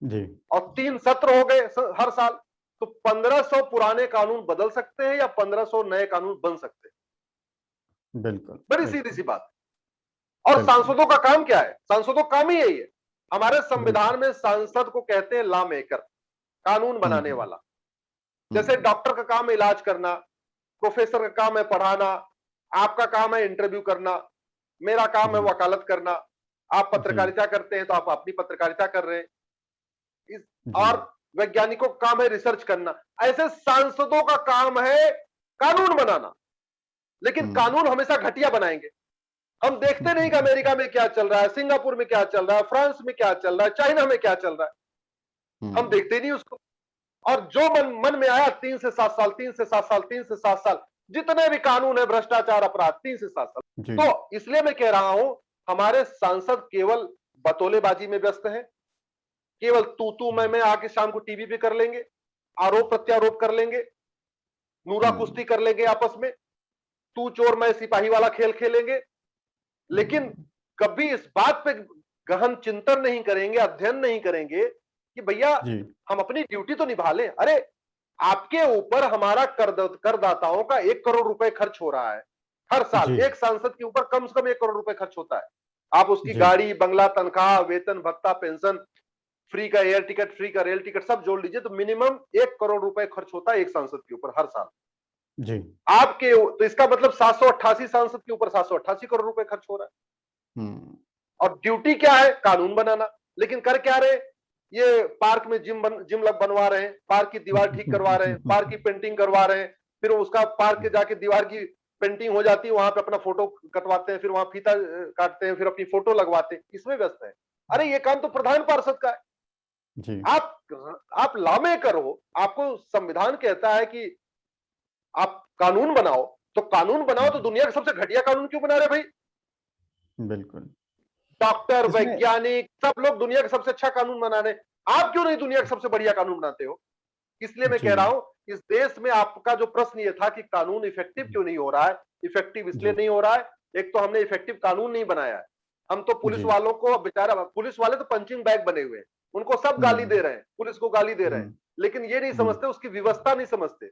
जी, और 3 सत्र हो गए हर साल, तो 1500 पुराने कानून बदल सकते हैं या 1500 नए कानून बन सकते हैं। बिल्कुल बड़ी सीधी सी बात। और सांसदों का काम क्या है? सांसदों का काम ही यही है। हमारे संविधान में सांसद को कहते हैं लॉ मेकर, कानून बनाने वाला। जैसे डॉक्टर का काम है इलाज करना, प्रोफेसर का काम है पढ़ाना, आपका काम है इंटरव्यू करना, मेरा काम है वकालत करना, आप पत्रकारिता करते हैं तो आप अपनी पत्रकारिता कर रहे हैं, और वैज्ञानिकों का काम है रिसर्च करना। ऐसे सांसदों का काम है कानून बनाना, लेकिन कानून हमेशा घटिया बनाएंगे। हम देखते नहीं कि अमेरिका में क्या चल रहा है, सिंगापुर में क्या चल रहा है, फ्रांस में क्या चल रहा है, चाइना में क्या चल रहा है, हम देखते नहीं उसको। और जो मन में आया 3 से 7 साल, 3 से 7 साल, 3 से 7 साल, जितने भी कानून है भ्रष्टाचार अपराध 3 से 7 साल। तो इसलिए मैं कह रहा हूं हमारे सांसद केवल बतौलेबाजी में व्यस्त हैं, केवल तू मैं आके शाम को टीवी पे कर लेंगे, आरोप प्रत्यारोप कर लेंगे, नूरा कुश्ती कर लेंगे आपस में, तू चोर मैं सिपाही वाला खेल खेलेंगे, लेकिन कभी इस बात पे गहन चिंतन नहीं करेंगे, अध्ययन नहीं करेंगे कि भैया हम अपनी ड्यूटी तो निभा लें। अरे आपके ऊपर हमारा करदाताओं का 1 करोड़ रुपए खर्च हो रहा है हर साल, एक सांसद के ऊपर कम से कम 1 करोड़ रुपए खर्च होता है। आप उसकी गाड़ी, बंगला, तनख्वाह, वेतन भत्ता, पेंशन, फ्री का एयर टिकट, फ्री का रेल टिकट सब जोड़ लीजिए तो मिनिमम 1 करोड़ रुपए खर्च होता है एक सांसद के ऊपर हर साल जी। आपके, तो इसका मतलब 788 सांसद के ऊपर 788 करोड़ रुपए खर्च हो रहा है। और ड्यूटी क्या है? कानून बनाना। लेकिन कर क्या रहे? ये पार्क में जिम बनवा रहे हैं, पार्क की दीवार ठीक करवा रहे हैं, पार्क की पेंटिंग करवा रहे हैं, फिर उसका पार्क के जाके दीवार की पेंटिंग हो जाती है, वहां पे अपना फोटो कटवाते हैं, फिर वहां फीता काटते हैं, फिर अपनी फोटो लगवाते हैं, इसमें व्यस्त है। अरे ये काम तो प्रधान पार्षद का है जी। आप लामे करो, आपको संविधान कहता है कि आप कानून बनाओ, तो कानून बनाओ तो दुनिया का सबसे घटिया कानून क्यों बना रहे भाई? बिल्कुल। डॉक्टर, वैज्ञानिक सब लोग दुनिया का सबसे अच्छा कानून बना रहे, आप क्यों नहीं दुनिया का सबसे बढ़िया कानून बनाते हो? इसलिए मैं कह रहा हूं इस देश में आपका जो प्रश्न ये था कि कानून इफेक्टिव क्यों नहीं हो रहा है, इफेक्टिव इसलिए नहीं हो रहा है, एक तो हमने इफेक्टिव कानून नहीं बनाया है। हम तो पुलिस वालों को, बेचारा पुलिस वाले तो पंचिंग बैग बने हुए हैं, उनको सब गाली दे रहे हैं, पुलिस को गाली दे रहे हैं, लेकिन ये नहीं समझते, उसकी व्यवस्था नहीं समझते।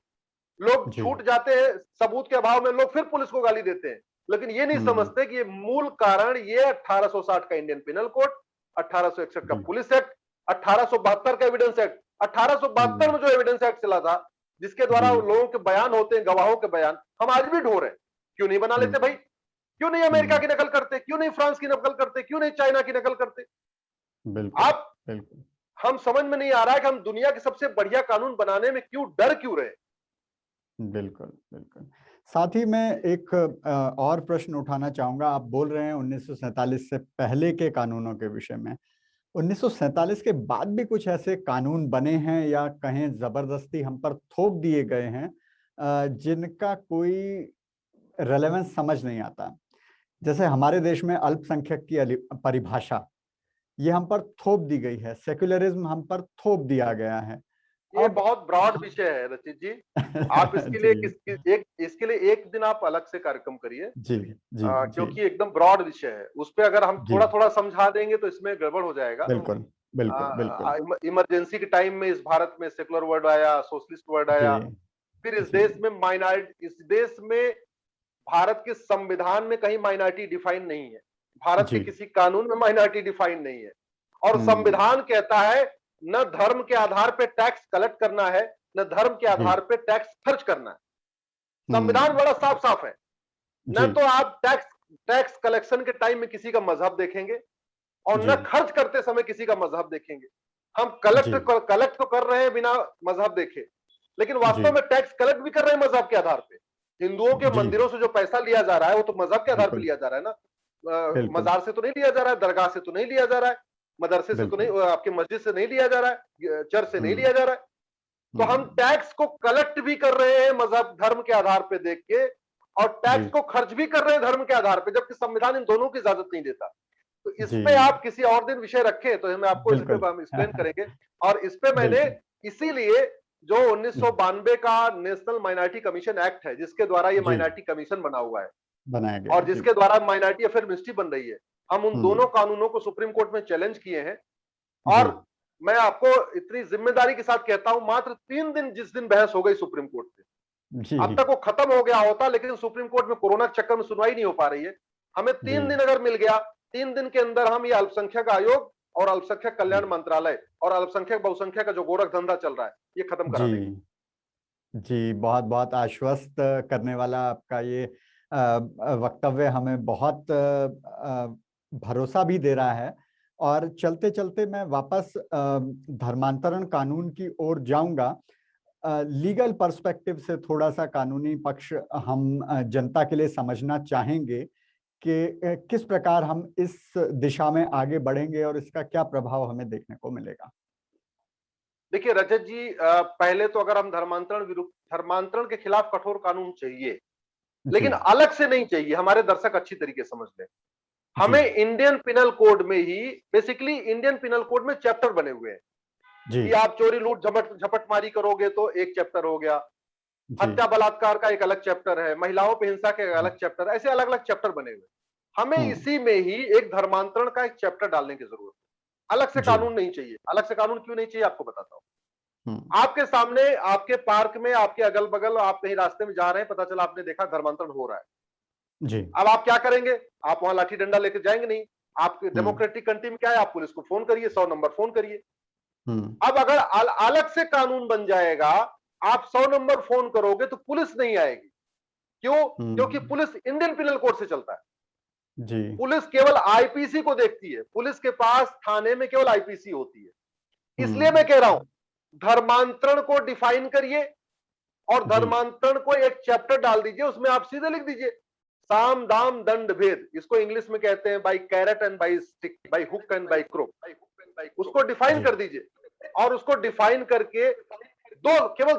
लोग छूट जाते हैं सबूत के अभाव में, लोग फिर पुलिस को गाली देते हैं, लेकिन ये नहीं समझते कि ये मूल कारण ये 1860 का इंडियन पिनल कोड, 1861 का पुलिस एक्ट, 1872 का एविडेंस एक्ट। 1872 में जो एविडेंस एक्ट चला था, जिसके द्वारा लोगों के बयान होते हैं, गवाहों के बयान, हम आज भी ढो रहे हैं। क्यों नहीं बना लेते भाई? क्यों नहीं अमेरिका की नकल करते? क्यों नहीं फ्रांस की नकल करते? क्यों नहीं चाइना की नकल करते? आप हम समझ में नहीं आ रहा है कि हम दुनिया के सबसे बढ़िया कानून बनाने में डर क्यों रहे? बिल्कुल, बिल्कुल। साथ ही मैं एक और प्रश्न उठाना चाहूंगा। आप बोल रहे हैं 1947 से पहले के कानूनों के विषय में। 1947 के बाद भी कुछ ऐसे कानून बने हैं या कहें जबरदस्ती हम पर थोप दिए गए हैं जिनका कोई रेलेवेंस समझ नहीं आता। जैसे हमारे देश में अल्पसंख्यक की परिभाषा ये हम पर थोप दी गई है, सेक्युलरिज्म हम पर थोप दिया गया है। ये बहुत ब्रॉड विषय है रचित जी। आप इसके लिए इसके लिए एक दिन आप अलग से कार्यक्रम करिए जी, जी, क्योंकि एकदम ब्रॉड विषय है। उस पे अगर हम थोड़ा थोड़ा समझा देंगे तो इसमें गड़बड़ हो जाएगा। बिल्कुल, बिल्कुल, बिल्कुल। इमरजेंसी के टाइम में इस भारत में सेकुलर वर्ड आया, सोशलिस्ट वर्ड आया, फिर इस देश में माइनॉरिटी, इस देश में भारत के संविधान में कहीं माइनॉरिटी डिफाइन नहीं है, भारत के किसी कानून में माइनॉरिटी डिफाइन नहीं है। और संविधान कहता है न धर्म के आधार पे टैक्स कलेक्ट करना है, न धर्म के आधार पे टैक्स खर्च करना है। संविधान बड़ा साफ साफ है। न तो आप टैक्स कलेक्शन के टाइम में किसी का मजहब देखेंगे और न खर्च करते समय किसी का मजहब देखेंगे। हम कलेक्ट तो कर रहे हैं बिना मजहब देखे, लेकिन वास्तव में टैक्स कलेक्ट भी कर रहे हैं मजहब के आधार पे। हिंदुओं के मंदिरों से जो पैसा लिया जा रहा है वो तो मजहब के आधार पर लिया जा रहा है ना, मजार से तो नहीं लिया जा रहा है, दरगाह से तो नहीं लिया जा रहा है, मदरसे से तो नहीं, आपके मस्जिद से नहीं लिया जा रहा है, चर्च से नहीं लिया जा रहा है। तो हम टैक्स को कलेक्ट भी कर रहे हैं मजहब धर्म के आधार पे देख के, और टैक्स को खर्च भी कर रहे हैं धर्म के आधार पे, जबकि संविधान इन दोनों की इजाजत नहीं देता। तो इस पे आप किसी और दिन विषय रखें तो हम आपको इस पे हम एक्सप्लेन करेंगे। और इस पे मैंने इसीलिए जो 1992 का नेशनल माइनॉरिटी कमीशन एक्ट है, जिसके द्वारा ये माइनॉरिटी कमीशन बना हुआ है, बनाया गया, और जिसके द्वारा माइनॉरिटी अफेयर मिनिस्ट्री बन रही है, हम उन दोनों कानूनों को सुप्रीम कोर्ट में चैलेंज किए हैं। और मैं आपको इतनी जिम्मेदारी के साथ कहता हूं, मात्र 3 दिन जिस दिन बहस हो गई सुप्रीम कोर्ट से, अब तक वो खत्म हो गया होता, लेकिन सुप्रीम कोर्ट में कोरोना के चक्कर में सुनवाई नहीं हो पा रही है। हमें 3 दिन अगर मिल गया, 3 दिन के अंदर हम ये अल्पसंख्यक आयोग और अल्पसंख्यक कल्याण मंत्रालय और अल्पसंख्यक बहुसंख्यक का जो गोरख धंधा चल रहा है, ये खत्म करा देंगे। जी, बहुत बहुत आश्वस्त करने वाला आपका ये वक्तव्य हमें बहुत भरोसा भी दे रहा है। और चलते चलते मैं वापस धर्मांतरण कानून की ओर जाऊंगा। लीगल पर्सपेक्टिव से थोड़ा सा कानूनी पक्ष हम जनता के लिए समझना चाहेंगे कि किस प्रकार हम इस दिशा में आगे बढ़ेंगे और इसका क्या प्रभाव हमें देखने को मिलेगा। देखिए रजत जी, पहले तो अगर हम धर्मांतरण के खिलाफ कठोर कानून चाहिए, लेकिन अलग से नहीं चाहिए। हमारे दर्शक अच्छी तरीके समझ लें, हमें इंडियन पिनल कोड में ही, बेसिकली इंडियन पिनल कोड में चैप्टर बने हुए हैं कि आप चोरी लूट झपटमारी करोगे तो एक चैप्टर हो गया, हत्या बलात्कार का एक अलग चैप्टर है, महिलाओं पे हिंसा के अलग चैप्टर, ऐसे अलग अलग चैप्टर बने हुए। हमें इसी में ही एक धर्मांतरण का एक चैप्टर डालने की जरूरत है। अलग से कानून नहीं चाहिए। अलग से कानून क्यों नहीं चाहिए आपको बताता हूं। आपके सामने, आपके पार्क में, आपके अगल बगल, आप कहीं रास्ते में जा रहे हैं, पता चला आपने देखा धर्मांतरण हो रहा है जी। अब आप क्या करेंगे? आप वहां लाठी डंडा लेकर जाएंगे नहीं। आपके डेमोक्रेटिक कंट्री में क्या है, आप पुलिस को फोन करिए, 100 नंबर फोन करिए। अब अगर अलग से कानून बन जाएगा, आप 100 नंबर फोन करोगे तो पुलिस नहीं आएगी। क्यों? क्योंकि पुलिस इंडियन पिनल कोड से चलता है जी। पुलिस केवल आईपीसी को देखती है, पुलिस के पास थाने में केवल आईपीसी होती है। इसलिए मैं कह रहा हूं, धर्मांतरण को डिफाइन करिए और धर्मांतरण को एक चैप्टर डाल दीजिए, उसमें आप सीधे लिख दीजिए साम दाम दंड भेद। इसको इंग्लिश में कहते हैं by carrot and by stick, by hook and by crook. उसको डिफाइन कर दीजिए, और उसको डिफाइन करके केवल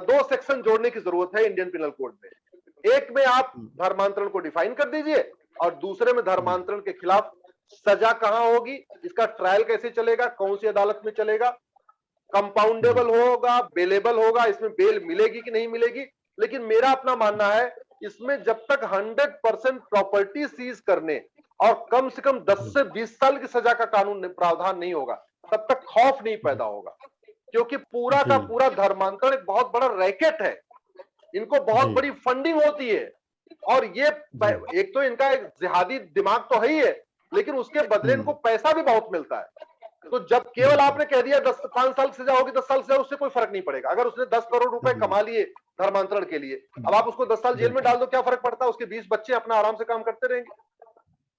दो सेक्शन जोड़ने की जरूरत है इंडियन पिनल कोड में। एक में आप धर्मांतरण को डिफाइन कर दीजिए, और दूसरे में धर्मांतरण के खिलाफ सजा कहां होगी, इसका ट्रायल कैसे चलेगा, कौन सी अदालत में चलेगा, कंपाउंडेबल होगा, बेलेबल होगा, इसमें बेल मिलेगी कि नहीं मिलेगी। लेकिन मेरा अपना मानना है, इसमें जब तक 100% प्रॉपर्टी सीज करने और कम से कम 10 से 20 साल की सजा का कानून प्रावधान नहीं होगा, तब तक खौफ नहीं पैदा होगा, क्योंकि पूरा का पूरा धर्मांतरण एक बहुत बड़ा रैकेट है। इनको बहुत बड़ी फंडिंग होती है, और ये एक तो इनका एक जिहादी दिमाग तो है ही है, लेकिन उसके बदले इनको पैसा भी बहुत मिलता है। तो जब केवल आपने कह दिया 5 साल की सजा होगी, 10 साल सजा, उससे कोई फर्क नहीं पड़ेगा। अगर उसने 10 करोड़ रुपए कमा लिए धर्मांतरण के लिए, अब आप उसको 10 साल जेल में डाल दो, क्या फर्क पड़ता है? उसके 20 बच्चे अपना आराम से काम करते रहेंगे।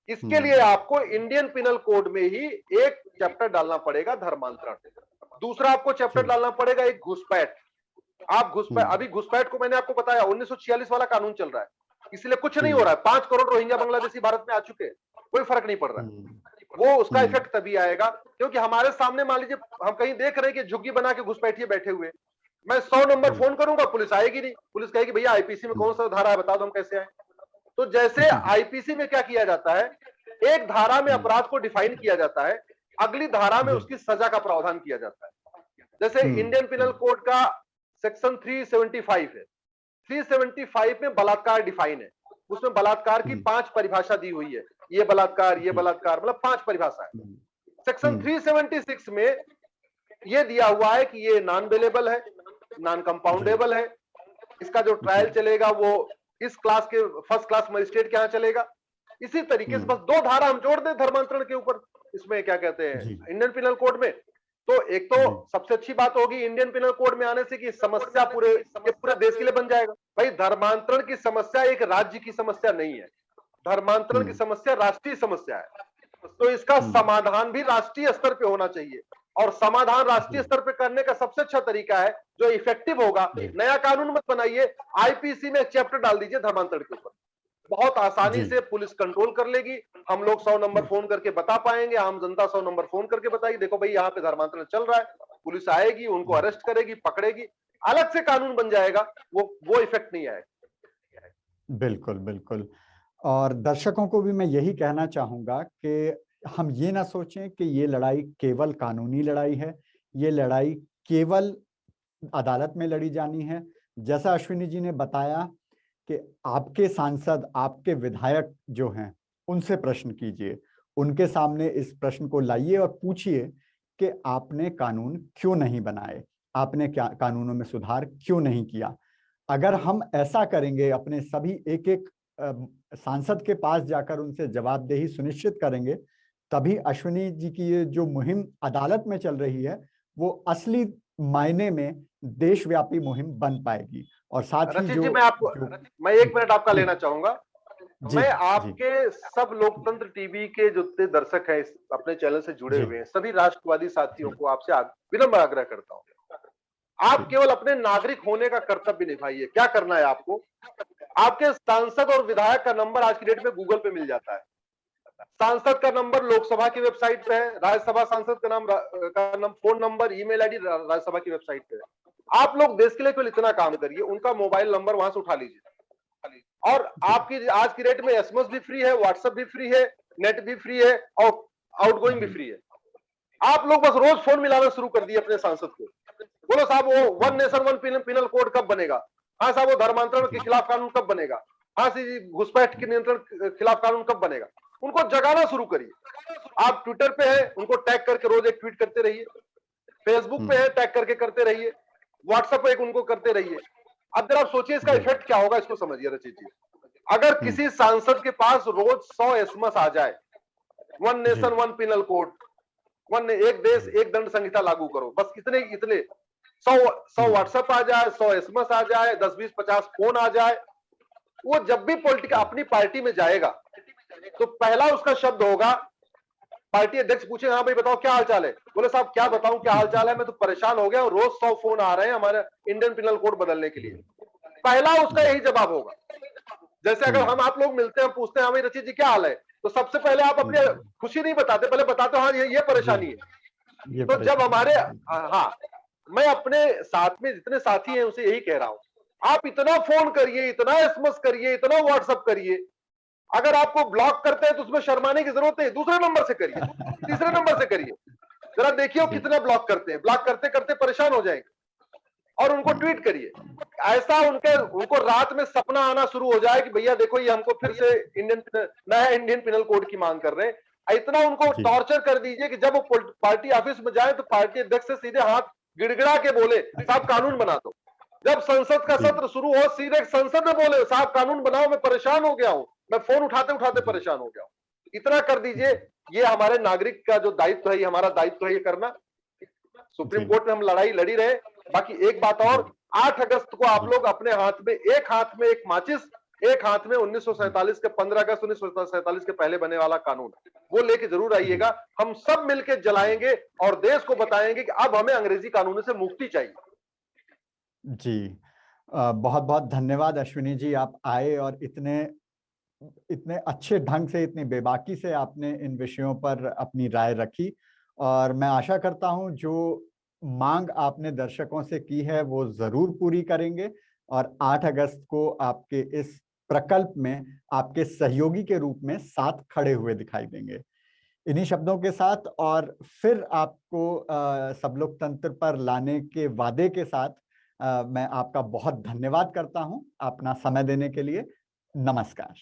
इसके लिए आपको इंडियन पिनल कोड में ही एक चैप्टर डालना पड़ेगा धर्मांतरण, दूसरा आपको चैप्टर डालना पड़ेगा एक घुसपैठ। आप घुसपैठ, अभी घुसपैठ को मैंने आपको बताया 1946 वाला कानून चल रहा है, इसलिए कुछ नहीं हो रहा है। 5 करोड़ रोहिंग्या बांग्लादेशी भारत में आ चुके हैं, कोई फर्क नहीं पड़ रहा है। वो उसका इफेक्ट तभी आएगा क्योंकि हमारे सामने, मान लीजिए हम कहीं देख रहे हैं कि झुग्गी बना के घुसपैठिए बैठे हुए, मैं 100 नंबर फोन करूंगा, पुलिस आएगी नहीं। पुलिस कहेगी भैया आईपीसी में कौन सा धारा है, बता दो हम कैसे आए। तो जैसे आईपीसी में क्या किया जाता है, एक धारा में अपराध को डिफाइन किया जाता है, अगली धारा में उसकी सजा का प्रावधान किया जाता है। जैसे इंडियन पिनल कोड का सेक्शन 375 है, 375 में बलात्कार डिफाइन है, उसमें बलात्कार की 5 परिभाषा दी हुई है, ये बलात्कार, ये बलात्कार, मतलब 5 परिभाषा है। सेक्शन 376 में ये दिया हुआ है कि ये नॉन बेलेबल है, नॉन कंपाउंडेबल है, इसका जो ट्रायल चलेगा वो इस क्लास के फर्स्ट क्लास मजिस्ट्रेट के यहाँ चलेगा। इसी तरीके से बस 2 धारा हम जोड़ दें धर्मांतरण के ऊपर, इसमें क्या कहते हैं इंडियन पिनल कोड में। तो एक तो सबसे अच्छी बात होगी इंडियन पिनल कोड में आने से कि समस्या पूरे देश के लिए बन जाएगा। भाई धर्मांतरण की समस्या एक राज्य की समस्या नहीं है, धर्मांतरण की समस्या राष्ट्रीय समस्या है। तो इसका समाधान भी राष्ट्रीय स्तर पे होना चाहिए, और समाधान राष्ट्रीय स्तर पे करने का सबसे अच्छा तरीका है जो इफेक्टिव होगा, नया कानून मत बनाइए, आईपीसी में एक चैप्टर डाल दीजिए धर्मांतरण के ऊपर, बहुत आसानी से पुलिस कंट्रोल कर लेगी। हम लोग 100 नंबर फोन करके बता पाएंगे, आम जनता 100 नंबर फोन करके बताएगी देखो भाई यहाँ पे धर्मांतरण चल रहा है, पुलिस आएगी, उनको अरेस्ट करेगी, पकड़ेगी, अलग से कानून बन जाएगा, वो इफेक्ट नहीं आएगा। बिल्कुल बिल्कुल। और दर्शकों को भी मैं यही कहना चाहूंगा कि हम ये ना सोचें कि ये लड़ाई केवल कानूनी लड़ाई है, ये लड़ाई केवल अदालत में लड़ी जानी है। जैसा अश्विनी जी ने बताया कि आपके सांसद, आपके विधायक जो हैं, उनसे प्रश्न कीजिए, उनके सामने इस प्रश्न को लाइए और पूछिए कि आपने कानून क्यों नहीं बनाए, आपने क्या कानूनों में सुधार क्यों नहीं किया। अगर हम ऐसा करेंगे, अपने सभी एक एक सांसद के पास जाकर उनसे जवाबदेही सुनिश्चित करेंगे, तभी अश्विनी जी की ये जो मुहिम अदालत में चल रही है वो असली मायने में देशव्यापी मुहिम बन पाएगी। और साथ ही जो मैं 1 मिनट आपका लेना चाहूंगा। मैं आपके सब लोकतंत्र टीवी के जितने दर्शक हैं अपने चैनल से जुड़े हुए हैं, सभी राष्ट्रवादी साथियों को आपसे विनम्र आग्रह करता हूं, आप केवल अपने नागरिक होने का कर्तव्य निभाइए। क्या करना है आपको, आपके सांसद और विधायक का नंबर आज की डेट में गूगल पे मिल जाता है। सांसद का नंबर लोकसभा की वेबसाइट पे है, राज्यसभा सांसद का phone number, email ID Rajya Sabha की वेबसाइट पे है। आप लोग देश के लिए केवल इतना काम करिए, उनका मोबाइल नंबर वहां से उठा लीजिए, और आपकी आज की डेट में एसएमएस भी फ्री है, व्हाट्सएप भी फ्री है, नेट भी फ्री है, और आउटगोइंग भी फ्री है। आप लोग बस रोज फोन मिलाना शुरू कर दिए अपने सांसद को, बोलो साहब वो 1 नेशन 1 पिनल कोड कब बनेगा, हाँ साहब वो धर्मांतरण के खिलाफ कानून कब बनेगा, हाँ सी घुसपैठ के नियंत्रण के खिलाफ कानून कब बनेगा। उनको जगाना शुरू करिए। आप ट्विटर पे है, उनको टैग करके रोज एक ट्वीट करते रहिए, फेसबुक पे है टैग करके करते रहिए, व्हाट्सएप पे एक उनको करते रहिए। अब जरा आप सोचिए इसका इफेक्ट क्या होगा, इसको समझिए रचित जी। अगर किसी सांसद के पास रोज 100 एसएमएस आ जाए, 1 नेशन 1 पिनल कोड, एक देश एक दंड संहिता लागू करो, बस इतने 100 व्हाट्सएप आ जाए, 100 एसएमएस आ जाए, 10 20 50 फोन आ जाए, वो जब भी पॉलिटिकल अपनी पार्टी में जाएगा तो पहला उसका शब्द होगा, पार्टी अध्यक्ष पूछे हाँ भाई बताओ क्या हाल चाल है, बोले साहब क्या बताऊं क्या हाल चाल है, मैं तो परेशान हो गया हूं, रोज 100 फोन आ रहे हैं हमारे इंडियन पिनल कोड बदलने के लिए। पहला उसका यही जवाब होगा। जैसे अगर हम आप लोग मिलते हैं, पूछते हैं हाँ भाई रचित जी क्या हाल है, तो सबसे पहले आप अपनी खुशी नहीं बताते, पहले बताते हाँ ये परेशानी है। तो जब हमारे हाँ, मैं अपने साथ में जितने साथी हैं उसे यही कह रहा हूं, आप इतना फोन करिए, इतना एसएमएस करिए, इतना व्हाट्सएप करिए, अगर आपको ब्लॉक करते हैं तो उसमें शर्माने की जरूरत है, दूसरे नंबर से करिए, तीसरे नंबर से करिए, जरा देखिए कितना ब्लॉक करते हैं, ब्लॉक करते करते परेशान हो जाएंगे। और उनको ट्वीट करिए, ऐसा उनको रात में सपना आना शुरू हो जाए कि भैया देखो ये हमको फिर से नया इंडियन पिनल कोड की मांग कर रहे हैं, इतना उनको जी। टॉर्चर कर दीजिए कि जब वो पार्टी ऑफिस में जाए तो पार्टी अध्यक्ष से सीधे हाथ गिड़गिड़ा के बोले साहब कानून बना दो। जब संसद का जी। सत्र शुरू हो सीधे संसद में बोले साहब कानून बनाओ, मैं परेशान हो गया हूं, मैं फोन उठाते उठाते जी। परेशान हो गया हूं। इतना कर दीजिए। जी। ये हमारे नागरिक का जो दायित्व है, ये हमारा दायित्व है ये करना। सुप्रीम जी। कोर्ट में हम लड़ाई लड़ी रहे। बाकी एक बात जी। और, 8 अगस्त को आप जी। लोग अपने हाथ में, एक हाथ में एक माचिस, एक हाथ में 1947 के 15 अगस्त 1947 के पहले बने वाला कानून, वो लेके जरूर जी। आइएगा। हम सब मिलके जलाएंगे और देश को बताएंगे कि अब हमें अंग्रेजी कानून से मुक्ति चाहिए। जी। बहुत बहुत धन्यवाद अश्विनी जी, आप आए और इतने इतने अच्छे ढंग से, इतनी बेबाकी से आपने इन विषयों पर अपनी राय रखी। और मैं आशा करता हूं जो मांग आपने दर्शकों से की है वो जरूर पूरी करेंगे और 8 अगस्त को आपके इस प्रकल्प में आपके सहयोगी के रूप में साथ खड़े हुए दिखाई देंगे। इन्हीं शब्दों के साथ और फिर आपको सब लोकतंत्र पर लाने के वादे के साथ मैं आपका बहुत धन्यवाद करता हूं अपना समय देने के लिए। नमस्कार।